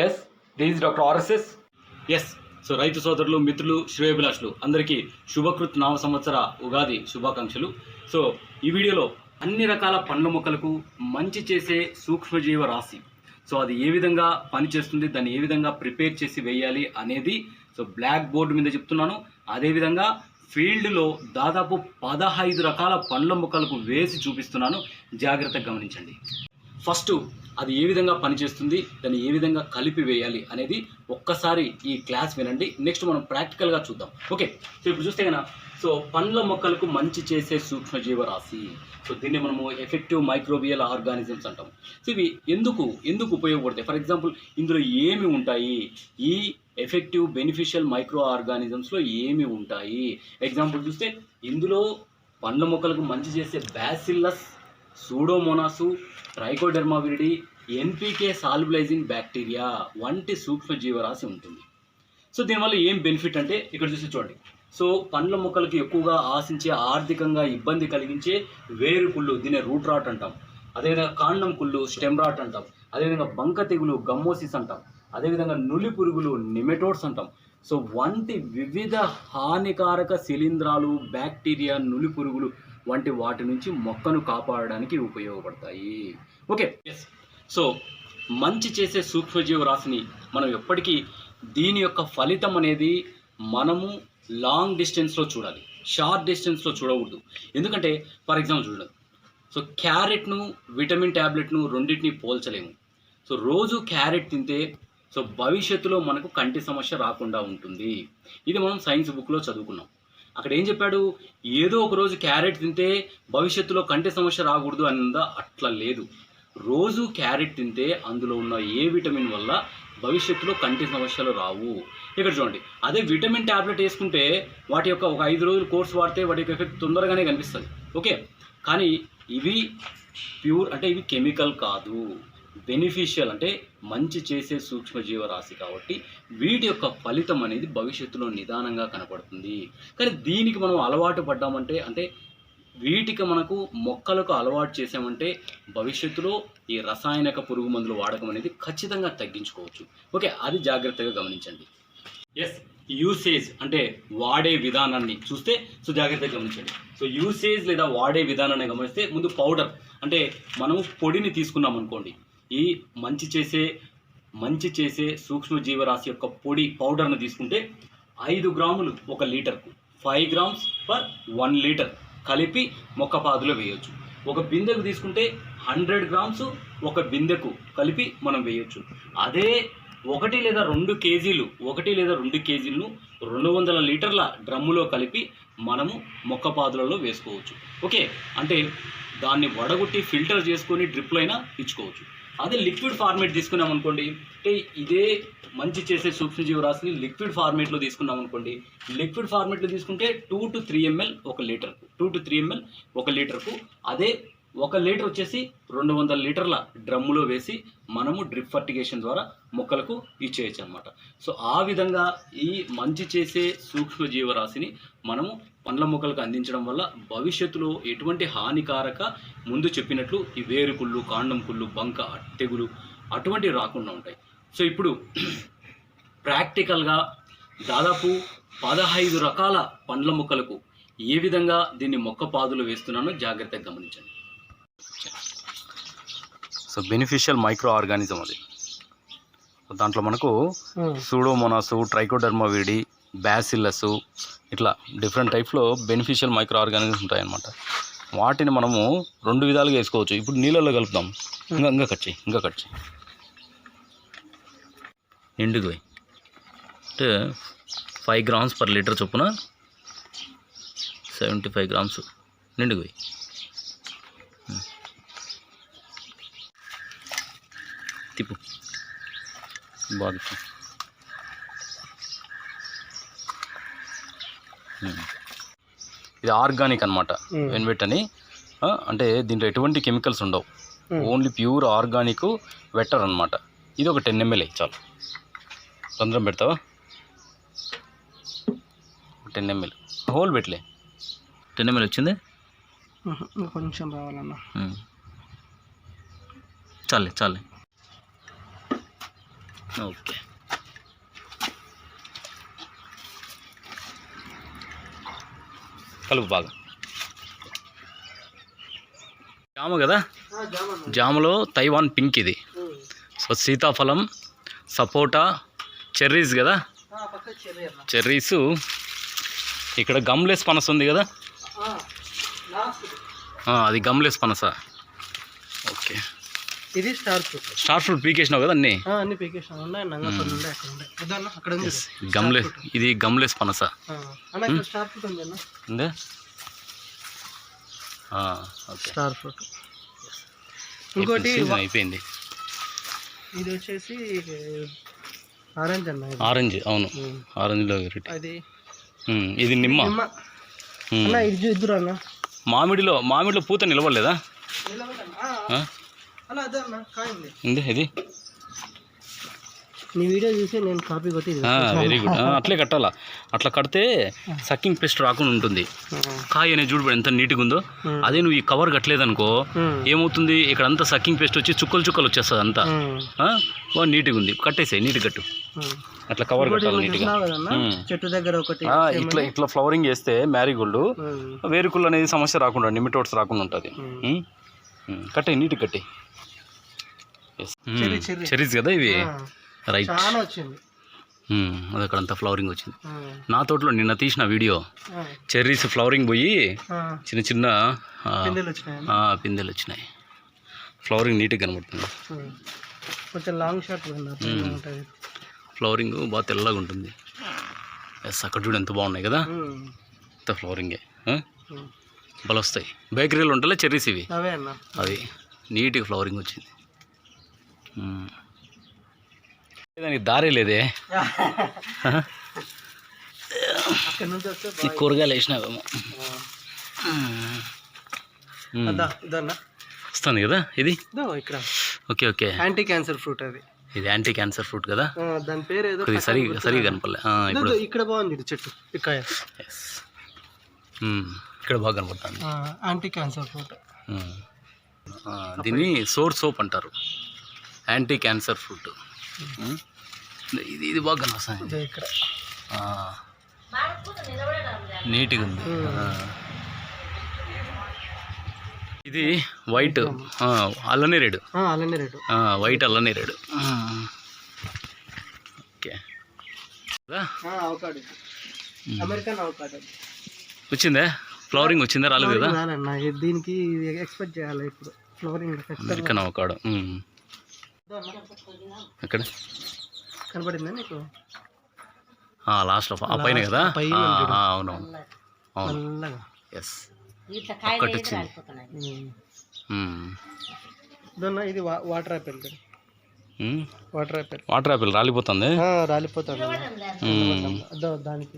Yes this is doctor RSS. Yes so రైతు సోదరులు, మిత్రులు, శ్రేయోభిలాషులు అందరికీ శుభకృత్ నామ సంవత్సర ఉగాది శుభాకాంక్షలు. సో ఈ వీడియోలో అన్ని రకాల పండ్ల మొక్కలకు మంచి చేసే సూక్ష్మజీవ రాశి, సో అది ఏ విధంగా పనిచేస్తుంది, దాన్ని ఏ విధంగా ప్రిపేర్ చేసి వేయాలి అనేది సో బ్లాక్ బోర్డు మీద చెప్తున్నాను. అదేవిధంగా ఫీల్డ్లో దాదాపు 15 రకాల పండ్ల మొక్కలకు వేసి చూపిస్తున్నాను. జాగ్రత్తగా గమనించండి. ఫస్ట్ అది ఏ విధంగా పనిచేస్తుంది, దాన్ని ఏ విధంగా కలిపి వేయాలి అనేది ఒక్కసారి ఈ క్లాస్ వినండి. నెక్స్ట్ మనం ప్రాక్టికల్గా చూద్దాం. ఓకే, సో ఇప్పుడు చూస్తే కనుక సో పండ్ల మొక్కలకు మంచి చేసే సూక్ష్మజీవ రాశి, సో దీన్ని మనము ఎఫెక్టివ్ మైక్రోబియల్ ఆర్గానిజమ్స్ అంటాం. సో ఇవి ఎందుకు ఉపయోగపడతాయి? ఫర్ ఎగ్జాంపుల్ ఇందులో ఏమి ఉంటాయి, ఈ ఎఫెక్టివ్ బెనిఫిషియల్ మైక్రో ఆర్గానిజమ్స్లో ఏమి ఉంటాయి? ఎగ్జాంపుల్ చూస్తే ఇందులో పండ్ల మొక్కలకు మంచి చేసే bacillus, Pseudomonas, trichoderma viride, NPK solubilising bacteria వంటి సూక్ష్మ జీవరాశి ఉంటుంది. సో దీనివల్ల ఏం బెనిఫిట్ అంటే ఇక్కడ చూసి చూడండి. సో పండ్ల మొక్కలకు ఎక్కువగా ఆశించే, ఆర్థికంగా ఇబ్బంది కలిగించే వేరు కుళ్ళు, దీన్ని రూట్ రాట్ అంటాం. అదేవిధంగా కాండం కుళ్ళు, స్టెమ్ రాట్ అంటాం. అదేవిధంగా బంక తెగులు, గమ్మోసిస్ అంటాం. అదేవిధంగా నులి పురుగులు, నిమెటోడ్స్ అంటాం. సో వంటి వివిధ హానికారక శిలీంధ్రాలు, బ్యాక్టీరియా, నులి పురుగులు వంటి వాటి నుంచి మొక్కను కాపాడడానికి ఉపయోగపడతాయి. Okay, yes. సో మంచి చేసే సూక్ష్మజీవ రాశిని మనం ఎప్పటికీ దీని యొక్క ఫలితం అనేది మనము లాంగ్ డిస్టెన్స్లో చూడాలి, షార్ట్ డిస్టెన్స్లో చూడకూడదు. ఎందుకంటే ఫర్ ఎగ్జాంపుల్ చూడండి, సో క్యారెట్ను, విటమిన్ ట్యాబ్లెట్ను రెండింటిని పోల్చలేము. సో రోజు క్యారెట్ తింటే సో భవిష్యత్తులో మనకు కంటి సమస్య రాకుండా ఉంటుంది. ఇది మనం సైన్స్ బుక్లో చదువుకున్నాం. అక్కడ ఏం చెప్పాడు, ఏదో ఒక రోజు క్యారెట్ తింటే భవిష్యత్తులో కంటి సమస్య రాకూడదు అన్నదా? అట్లా లేదు. రోజు క్యారెట్ తింటే అందులో ఉన్న ఏ విటమిన్ వల్ల భవిష్యత్తులో కంటి సమస్యలు రావు. ఇక్కడ చూడండి, అదే విటమిన్ ట్యాబ్లెట్ వేసుకుంటే వాటి యొక్క ఒక 5 రోజులు కోర్స్ వాడితే వాటి యొక్క ఎఫెక్ట్ తొందరగానే కనిపిస్తుంది. ఓకే, కానీ ఇవి ప్యూర్ అంటే ఇవి కెమికల్ కాదు, బెనిఫిషియల్ అంటే మంచి చేసే సూక్ష్మజీవ రాశి కాబట్టి వీటి యొక్క ఫలితం అనేది భవిష్యత్తులో నిదానంగా కనపడుతుంది. కానీ దీనికి మనం అలవాటు పడ్డామంటే, అంటే వీటికి మనకు మొక్కలకు అలవాటు చేసామంటే భవిష్యత్తులో ఈ రసాయనిక పురుగు మందులు వాడకం అనేది ఖచ్చితంగా తగ్గించుకోవచ్చు. ఓకే, అది జాగ్రత్తగా గమనించండి. ఎస్, యూసేజ్ అంటే వాడే విధానాన్ని చూస్తే సో జాగ్రత్తగా గమనించండి. సో యూసేజ్ లేదా వాడే విధానాన్ని గమనిస్తే ముందు పౌడర్ అంటే మనం పొడిని తీసుకున్నాం అనుకోండి, ఈ మంచి చేసే సూక్ష్మజీవరాశి యొక్క పొడి పౌడర్ను తీసుకుంటే 5 గ్రాములు 1 లీటర్కు, 5 grams per 1 లీటర్ కలిపి మొక్క పాదులో వేయొచ్చు. ఒక బిందెకు తీసుకుంటే 100 grams 1 బిందెకు కలిపి మనం వేయొచ్చు. అదే 1 లేదా 2 కేజీలను 200 లీటర్ల డ్రమ్ములో కలిపి మనము మొక్క పాదులలో వేసుకోవచ్చు. ఓకే, అంటే దాన్ని వడగొట్టి ఫిల్టర్ చేసుకొని డ్రిప్లో అయినా ఇచ్చుకోవచ్చు. అదే లిక్విడ్ ఫార్మేట్ తీసుకున్నాం అనుకోండి, అంటే ఇదే మంచి చేసే సూక్ష్మజీవ రాశిని లిక్విడ్ ఫార్మేట్లో తీసుకున్నాం అనుకోండి, లిక్విడ్ ఫార్మేట్లో తీసుకుంటే 2 to 3 ml 1 లీటర్కు, 2 to 3 ml 1 లీటర్కు. అదే 1 లీటర్ వచ్చేసి 200 లీటర్ల డ్రమ్ములో వేసి మనము డ్రిప్ ఫర్టిగేషన్ ద్వారా మొక్కలకు ఇచ్చేయచ్చు అనమాట. సో ఆ విధంగా ఈ మంచి చేసే సూక్ష్మజీవ రాశిని మనము పండ్ల మొక్కలకు అందించడం వల్ల భవిష్యత్తులో ఎటువంటి హానికారక, ముందు చెప్పినట్లు ఈ వేరుకుళ్ళు, కాండం కుళ్ళు, బంక తెగులు అటువంటివి రాకుండా ఉంటాయి. సో ఇప్పుడు ప్రాక్టికల్గా దాదాపు 15 రకాల పండ్ల మొక్కలకు ఏ విధంగా దీన్ని మొక్క పాదులు వేస్తున్నానో జాగ్రత్తగా గమనించండి. సో బెనిఫిషియల్ మైక్రో ఆర్గానిజం అది, దాంట్లో మనకు సూడోమోనాసు, ట్రైకోడెర్మా విరిడి, బ్యాసిల్లస్ ఇట్లా డిఫరెంట్ టైప్లో బెనిఫిషియల్ మైక్రో ఆర్గానిజమ్స్ ఉంటాయన్నమాట. వాటిని మనము 2 విధాలుగా వేసుకోవచ్చు. ఇప్పుడు నీళ్ళల్లో కలుపుతాం. ఇంకా కట్ చేయి ఎండుగు అంటే 5 grams per లీటర్ చొప్పున 75 grams నిండుగు పోయి తిప్పు బాగా. ఇది ఆర్గానిక్ అనమాట, వెన్వెట్ అని. అంటే దీంట్లో ఎటువంటి కెమికల్స్ ఉండవు, ఓన్లీ ప్యూర్ ఆర్గానిక్ వెటర్ అనమాట. ఇది ఒక 10 ml చాలు. రంధ్రం పెడతావా? 10 ml హోల్ పెట్టలే. 10 ml వచ్చింది, కొంచెం రావాలన్నా. చాలే ఓకే. కలుపు బాగా. జామ కదా, జామలో తైవాన్ పింక్ ఇది. సో సీతాఫలం, సపోటా, చెర్రీస్ కదా, చెర్రీస్. ఇక్కడ గమ్లెస్ పనస ఉంది కదా, అది గమ్లెస్ పనస. ఓకే. ఇది స్టార్ ఫ్రూట్. స్టార్ ఫ్రూట్ పీకేసినావు కదా అన్నీ? అన్ని పీకేసినావు. గమ్లెస్, ఇది గమ్లెస్ పనస. స్టార్ ఫ్రూట్ ఉంది అన్న. ఉందా? Star fruit. ఇంకోటి అయిపోయింది. ఇది వచ్చేసి ఆరెంజ్ అన్న. ఆరెంజ్, అవును, ఆరెంజ్లో వెరైటీ. అది ఇది నిమ్మ. అన్న ఇది ఇద్దరు అన్న. మామిడిలో పూత నిలవలేదా? ఉంది ఇది. నీ వీడియో చూసి నేను కాపీ కొట్టి. Very good. అట్లే కట్టాలా. అట్లా కడితే సక్కింగ్ పెస్ట్ రాకుండా ఉంటుంది. కాయ అనేది చూడబడి ఎంత నీట్గా ఉందో. అదే నువ్వు ఈ కవర్ కట్టలేదనుకో ఏమవుతుంది, ఇక్కడ అంతా సక్కింగ్ పెస్ట్ వచ్చి చుక్కలు చుక్కలు వచ్చేస్తుంది అంతా. నీట్గా ఉంది, కట్టేసాయి, నీట్గా కట్టు. అట్లా కవర్ కట్టాలి నీట్గా. చెట్టు దగ్గర ఒకటి ఇట్లా ఫ్లవరింగ్ చేస్తే మ్యారీగోల్డ్ వేరుకుళ్ళు అనేది సమస్య రాకుండా, నిమిటోడ్స్ రాకుండా ఉంటుంది. కట్టే, నీట్గా కట్టే. చెరీస్ కదా ఇవి. రైట్. అది అక్కడంతా ఫ్లవరింగ్ వచ్చింది. నా తోటలో నిన్న తీసిన వీడియో, చెర్రీస్ ఫ్లవరింగ్ పోయి చిన్న చిన్న పిందెలు వచ్చినాయి. ఫ్లవరింగ్ నీట్గా కనబడుతుంది. కొంచెం లాంగ్ షాట్ ఫ్లవరింగ్ బాగా తెల్లగా ఉంటుంది. ఎస్, అక్కడ చూడు ఎంత బాగున్నాయి కదా, అంత ఫ్లవరింగే. బలు వస్తాయి. బేకరీలో ఉంటాయి చెర్రీస్ ఇవి. అవి నీట్గా ఫ్లవరింగ్ వచ్చింది. దానికి దారే లేదే. కూరగాయలు వేసినావేమో. వస్తుంది కదా ఇది. Okay okay. Anti cancer fruit అది. ఇది యాంటీ క్యాన్సర్ ఫ్రూట్ కదా. దాని పేరు ఏదో సరిగా కనపడలే. ఇప్పుడు ఇక్కడ బాగుంది చెట్టు. ఇక్కడ బాగా కనపడుతుంది. Anti cancer fruit. దీన్ని సోప్ అంటారు, యాంటీ క్యాన్సర్ ఫ్రూట్. ఇది బాగా కనిపిస్తుంది. ఇక్కడ నీట్గా ఉంది. ఇది వైట్ అల్లనేరేడు. వైట్ అల్లనేరేడు. ఓకే. వచ్చిందా ఫ్లవరింగ్? వచ్చిందా? రాలేదు కదా. దీనికి ఎక్స్పెక్ట్ చేయాలి ఇప్పుడు ఫ్లవరింగ్. American avocado. ఎక్కడ కనపడిందా నీకు? లాస్ట్లో ఆ పైన కదా. అవునవును, అవును. ఎస్, ఒక్కటి వచ్చింది. ఇది వాటర్ యాపిల్. వాటర్ యాపిల్ రాలిపోతుంది. దానికి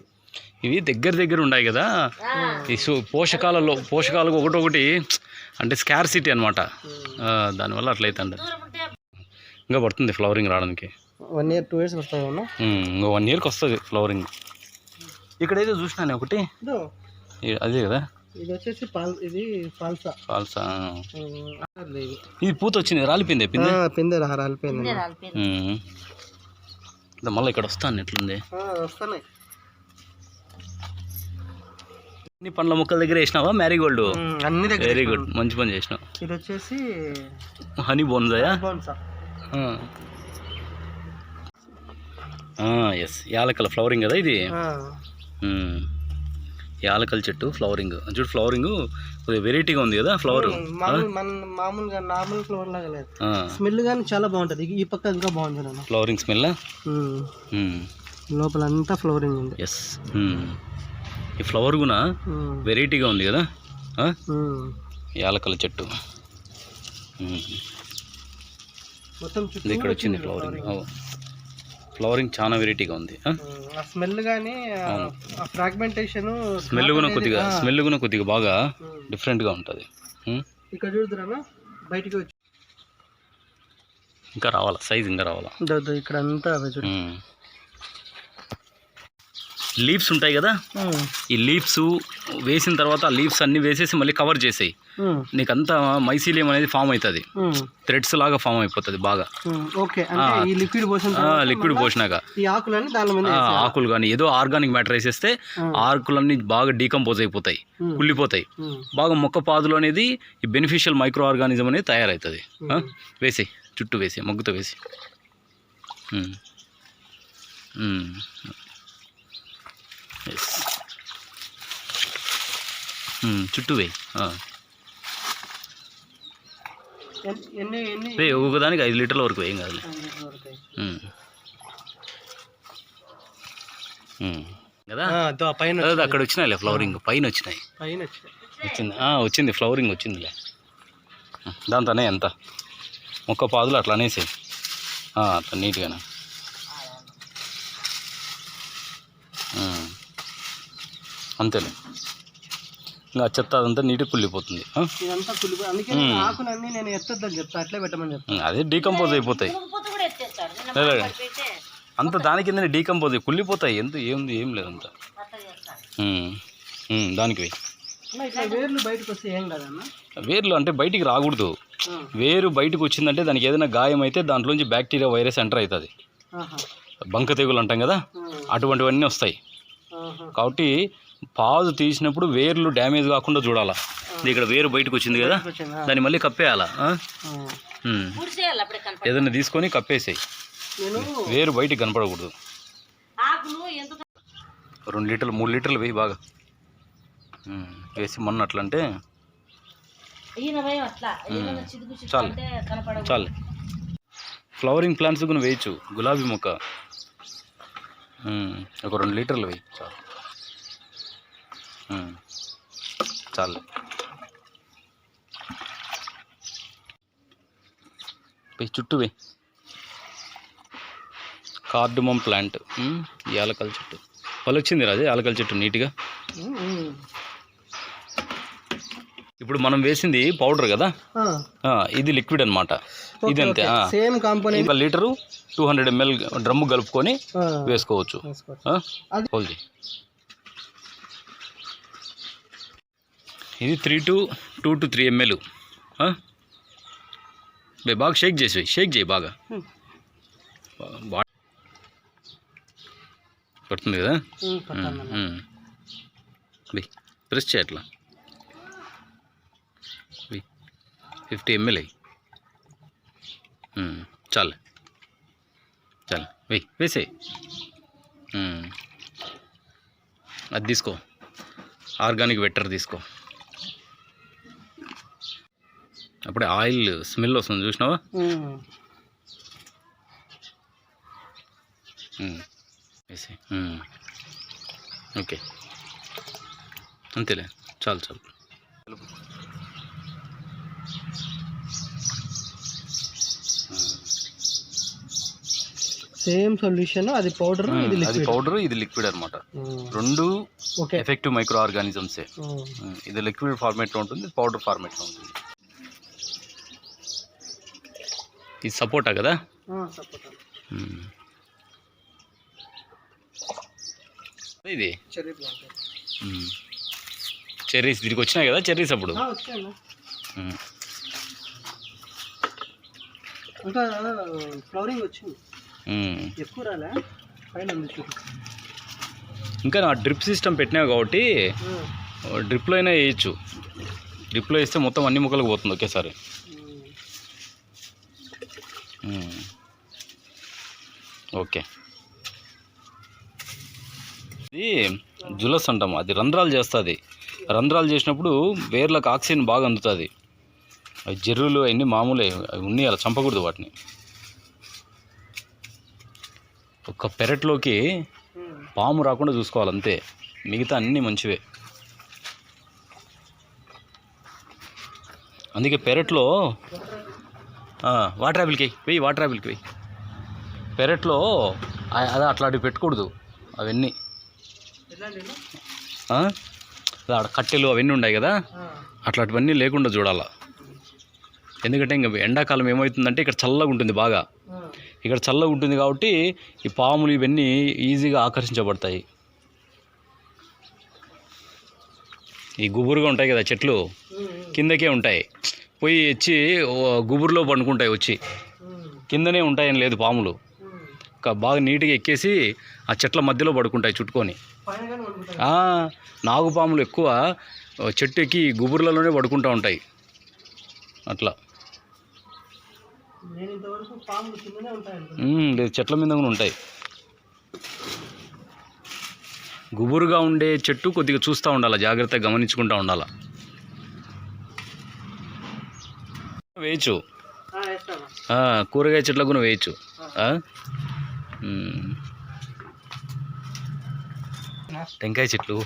ఇవి దగ్గర ఉన్నాయి కదా. ఈ పోషకాలకు ఒకటొకటి అంటే స్కార్సిటీ అనమాట. దానివల్ల అట్లయితే ఇంకా పడుతుంది ఫ్లవరింగ్ రావడానికి. 1 year 2 years వస్తుంది. ఇంకా 1 yearకి వస్తుంది ఫ్లవరింగ్. ఇక్కడైతే చూసినాను ఒకటి, అదే కదా. ఇది వచ్చేసి ఫాల్సా. ఇది పూత వచ్చింది, రాలిపోయింది. పిందె రాలిపోయింది. మళ్ళీ ఇక్కడ వస్తాను. ఎట్లుంది? వస్తున్నాయి. అన్ని పండ్ల మొక్కల దగ్గర వేసినావా మ్యారీగోల్డ్? అన్ని దగ్గర. వెరీ గుడ్, మంచి పని చేసినావు. ఇది వచ్చేసి హనీ బోన్సాయా? ఎస్, యాలకల ఫ్లవరింగ్ కదా ఇది. యాలకల చెట్టు ఫ్లవరింగ్ చూడు. ఫ్లవరింగ్ కొద్దిగా వెరైటీగా ఉంది కదా. ఫ్లవర్ మామూలుగా నార్మల్ ఫ్లవర్ లాగా లేదు. స్మెల్ కానీ చాలా బాగుంటుంది. ఈ పక్క ఇంకా బాగుంది ఫ్లవరింగ్ స్మెల్. లోపల అంతా ఫ్లవరింగ్ ఉంది. ఎస్, ఈ ఫ్లవర్ కూడా వెరైటీగా ఉంది కదా. యాలకల చెట్టు మొత్తం ఇక్కడ వచ్చింది ఫ్లవరింగ్. ఫ్లవరింగ్ చాలా వెరైటీగా ఉంది. స్మెల్ కానీ ఫ్రాగ్మెంటేషన్ స్మెల్ కూడా కొద్దిగా బాగా డిఫరెంట్గా ఉంటుంది. ఇక్కడ చూద్దురా బయటికి వచ్చి ఇంకా రావాలా, సైజ్ ఇంకా రావాలా. ఇక్కడ అంతా లీవ్స్ ఉంటాయి కదా. ఈ లీవ్స్ వేసిన తర్వాత ఆ లీవ్స్ అన్నీ వేసేసి మళ్ళీ కవర్ చేసాయి. నీకంతా మైసీలియం అనేది ఫామ్ అవుతుంది, థ్రెడ్స్ లాగా ఫామ్ అయిపోతుంది బాగా. ఓకే, అంటే ఈ లిక్విడ్ లిక్విడ్ పోసినాక ఈ ఆకులన్నీ దాని మీద ఆకులు కానీ ఏదో ఆర్గానిక్ మ్యాటర్ వేసేస్తే ఆకులన్నీ బాగా డీకంపోజ్ అయిపోతాయి, కుళ్ళిపోతాయి. బాగా మొక్క పాదులు అనేది ఈ బెనిఫిషియల్ మైక్రో ఆర్గానిజం అనేది తయారవుతుంది. వేసి చుట్టూ వేసి మగ్గుతో వేసి చుట్టూ వేయి. ఒక్కొక్క దానికి 5 లీటర్ల వరకు వేయం కాదు. కదా అక్కడ వచ్చినాయిలే ఫ్లవరింగ్, పైన వచ్చినాయి, వచ్చింది ఫ్లవరింగ్ వచ్చిందిలే. దాంతోనే ఎంత మొక్క పాదులు అట్లా అనేసి అట్లా నీట్గానే అంతేలే. ఇంకా చెత్త అదంతా నీట్గా కుళ్ళిపోతుంది. అదే డీకంపోజ్ అయిపోతాయి, అంత దాని కింద డీకంపోజ్ కుళ్ళిపోతాయి. ఏం లేదంత దానికి వేర్లు అంటే బయటికి రాకూడదు. వేరు బయటకు వచ్చిందంటే దానికి ఏదైనా గాయం అయితే దాంట్లోంచి బ్యాక్టీరియా వైరస్ ఎంటర్ అవుతుంది. బంక తెగులు అంటాం కదా, అటువంటివన్నీ వస్తాయి. కాబట్టి పాజు తీసినప్పుడు వేర్లు డ్యామేజ్ కాకుండా చూడాలా. ఇక్కడ వేరు బయటకు వచ్చింది కదా, దాన్ని మళ్ళీ కప్పేయాలా. ఏదైనా తీసుకొని కప్పేసేయి, వేరు బయటికి కనపడకూడదు. 2 లీటర్లు 3 లీటర్లు వేయి బాగా వేసి మొన్న అట్లా అంటే చాలు చాలు. ఫ్లవరింగ్ ప్లాంట్స్ కూడా వేయచ్చు. గులాబీ మొక్క ఒక 2 లీటర్లు వేయి చాలు చాలు. వేయి చుట్టూ వేయి. కార్డమమ్ ప్లాంట్, యాలకల చెట్టు వాళ్ళు వచ్చింది రాజే, యాలకల చెట్టు నీట్గా. ఇప్పుడు మనం వేసింది పౌడర్ కదా, ఇది లిక్విడ్ అనమాట. ఇది అంతే, 1 లీటరు 200 ml డ్రమ్ము కలుపుకొని వేసుకోవచ్చు. ఇది 2 to 3 ml. బాగా షేక్ చేయి బాగా పడుతుంది కదా. ప్రెస్ చేయట్లా 50 ml అయ్యి చాలు చాలు వేసేయి. అది తీసుకో, ఆర్గానిక్ వెటర్ తీసుకో. అప్పుడే ఆయిల్ స్మెల్ వస్తుంది చూసినావా. వేసి ఓకే అంతేలే చాలు చాలు. సేమ్ సొల్యూషన్, అది పౌడర్ ఇది లిక్విడ్ అనమాట. 2 ఎఫెక్టివ్ మైక్రో ఆర్గానిజమ్సే. ఇది లిక్విడ్ ఫార్మేట్లో ఉంటుంది, పౌడర్ ఫార్మేట్లో ఉంటుంది. ఇది సపోటా కదా, ఇది చెర్రీస్ దీనికి వచ్చినాయి కదా, చెర్రీస్ అప్పుడు ఫ్లవరింగ్ వచ్చింది ఎక్కువ రాలే, పైన ఇంకా నా డ్రిప్ సిస్టమ్ పెట్టినావు కాబట్టి డ్రిప్లో అయినా వేయచ్చు. డ్రిప్లో వేస్తే మొత్తం అన్ని మొక్కలకు పోతుంది ఒకేసారి. ఓకే, ఇది జులస్ అంటాము, అది రంధ్రాలు చేస్తుంది. రంధ్రాలు చేసినప్పుడు వేర్లకు ఆక్సిజన్ బాగా అందుతుంది. అవి జర్రులు అన్నీ మామూలే, అవి ఉన్నాయి, అలా చంపకూడదు వాటిని. ఒక్క పెరట్లోకి పాము రాకుండా చూసుకోవాలి అంతే, మిగతా అన్నీ మంచివే. అందుకే పెరట్లో వాటర్ యాపిల్కి వెయ్యి, వాటర్ యాపిల్కి వెయ్యి. పెరట్లో అదే అట్లాంటివి పెట్టకూడదు. అవన్నీ ఆడ కట్టెలు అవన్నీ ఉన్నాయి కదా, అట్లాంటివన్నీ లేకుండా చూడాలా. ఎందుకంటే ఇంకా ఎండాకాలం ఏమవుతుందంటే ఇక్కడ చల్లగా ఉంటుంది బాగా, ఇక్కడ చల్లగా ఉంటుంది కాబట్టి ఈ పాములు ఇవన్నీ ఈజీగా ఆకర్షించబడతాయి. ఈ గుబురుగా ఉంటాయి కదా చెట్లు కిందకే ఉంటాయి, పోయి వచ్చి గుబురులో పండుకుంటాయి, వచ్చి కిందనే ఉంటాయని లేదు పాములు. బాగా నీట్గా ఎక్కేసి ఆ చెట్ల మధ్యలో పడుకుంటాయి చుట్టుకొని. నాగుపాములు ఎక్కువ చెట్టు ఎక్కి గుబుర్లలోనే పడుకుంటూ ఉంటాయి అట్లా. లేదు, చెట్ల మీద కూడా ఉంటాయి. గుబురుగా ఉండే చెట్టు కొద్దిగా చూస్తూ ఉండాలి, జాగ్రత్తగా గమనించుకుంటూ ఉండాలి. వేయచ్చు, కూరగాయ చెట్లకు కూడా వేయచ్చు. టెంకాయ చెట్లు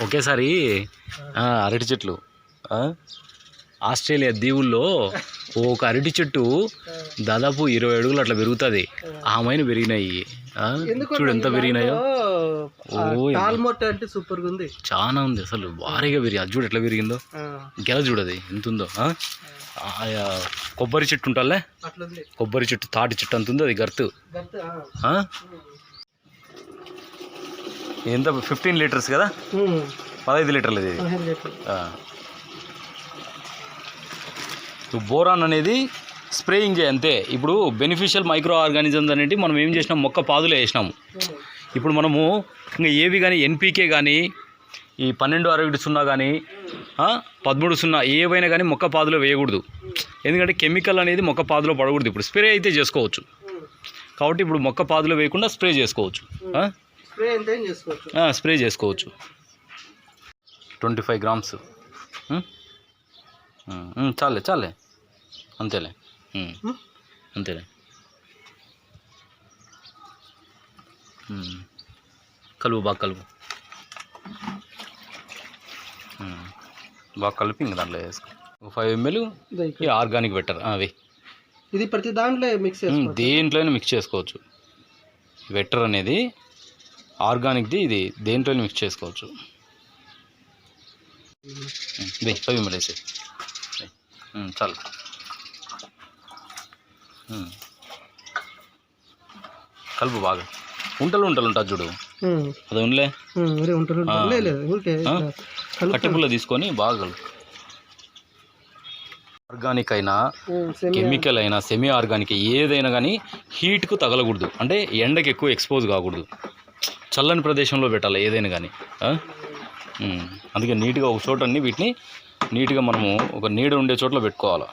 ఒకేసారి, అరటి చెట్లు. ఆస్ట్రేలియా దీవుల్లో ఒక అరటి చెట్టు దాదాపు 20 అడుగులు అట్లా పెరుగుతుంది. ఆమెను పెరిగినాయి, చూడు ఎంత పెరిగినాయో. సూపర్ ఉంది, చాలా ఉంది అసలు, భారీగా పెరిగి. అది చూడు ఎట్లా పెరిగిందో, ఇంకెలా చూడది ఎంత ఉందో. కొబ్బరి చెట్టు ఉంటుందిలే, కొబ్బరి చెట్టు తాటి చెట్టు అంత ఉంది, అది గర్తు. ఎంత 15 లీటర్స్ కదా, 15 లీటర్లు ఇది. బోరాన్ అనేది స్ప్రేయింగ్ చేయ అంతే. ఇప్పుడు బెనిఫిషియల్ మైక్రో ఆర్గానిజమ్స్ అనేవి మనం ఏం చేసినాం, మొక్క పాదులో వేసినాము. ఇప్పుడు మనము ఇంకా ఏవి కానీ ఎన్పీకే కానీ ఈ 12-60-0 కానీ 13-0 ఏవైనా కానీ మొక్క పాదులో వేయకూడదు. ఎందుకంటే కెమికల్ అనేది మొక్క పాదులో పడకూడదు. ఇప్పుడు స్ప్రే అయితే చేసుకోవచ్చు, కాబట్టి ఇప్పుడు మొక్క పాదులో వేయకుండా స్ప్రే చేసుకోవచ్చు. స్ప్రే చేసుకోవచ్చు. 25 grams చాలే అంతేలే, అంతేలే. కలుపు, బాగా కలుపు, బాగా కలిపి ఇంక దాంట్లో వేసుకో. 5 ml ఆర్గానిక్ బెటర్ అవి. ఇది ప్రతి దాంట్లో మిక్స్ దేంట్లోనే మిక్స్ చేసుకోవచ్చు. వెటర్ అనేది ఆర్గానిక్ది, ఇది దేంట్లోనే మిక్స్ చేసుకోవచ్చు. 5 ml వేసి చాలు. కలుపు బాగా. ఉంటలు ఉంటుంది చూడు, అది ఉండలే, కట్టెపుల్ల తీసుకొని బాగా కలుపు. ఆర్గానిక్ అయినా కెమికల్ అయినా సెమీ ఆర్గానిక్ ఏదైనా కానీ హీట్కు తగలకూడదు, అంటే ఎండకి ఎక్కువ ఎక్స్పోజ్ కాకూడదు. చల్లని ప్రదేశంలో పెట్టాలి ఏదైనా కానీ. అందుకే నీట్గా ఒక చోట వీటిని నీట్గా మనము ఒక నీడ ఉండే చోట్ల పెట్టుకోవాలి.